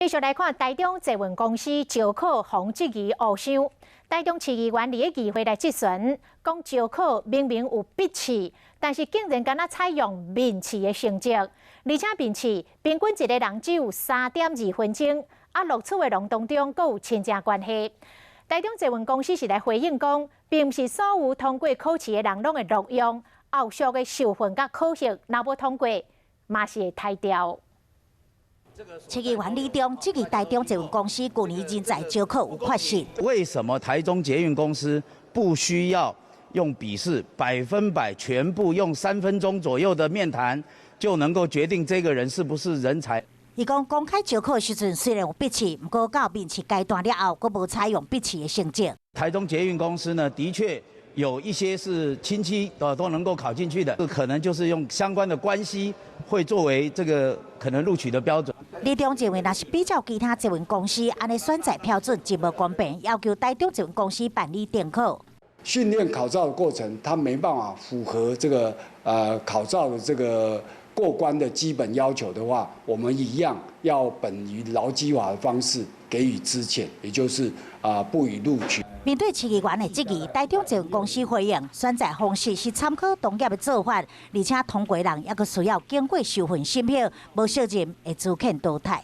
继续来看台中捷运公司招考防质疑误伤。台中市议员伫议会来质询，讲招考明明有笔试，但是竟然敢若采用面试的成绩，而且面试平均一个人只有3.2分钟，录取的人当中阁有亲情关系。台中捷运公司是来回应讲，并不是所有通过考试的人拢会录用，后续的受训甲考核若无通过，嘛是会汰掉。 市议员李忠质疑台中捷运公司去年人才招考有缺失。为什么台中捷运公司不需要用笔试100%全部用3分钟左右的面谈就能够决定这个人是不是人才？伊讲公开招考时阵虽然有笔试，不过到面试阶段了后，佫无采用笔试的成绩。台中捷运公司呢，的确有一些是亲戚都能够考进去的，可能就是用相关的关系会作为这个可能录取的标准。 李忠认为，若是比较其他捷运公司，安尼选择标准极无公平，要求台中捷运公司办理电考。训练考照的过程，他没办法符合这个考照的这个过关的基本要求的话，我们一样要本于劳基法的方式给予资遣，也就是不予录取。 面对市议员的质疑，台中捷运公司回应，选择方式是参考同业的做法，而且通过人也佫需要经过受训审核，无适任会自肯淘汰。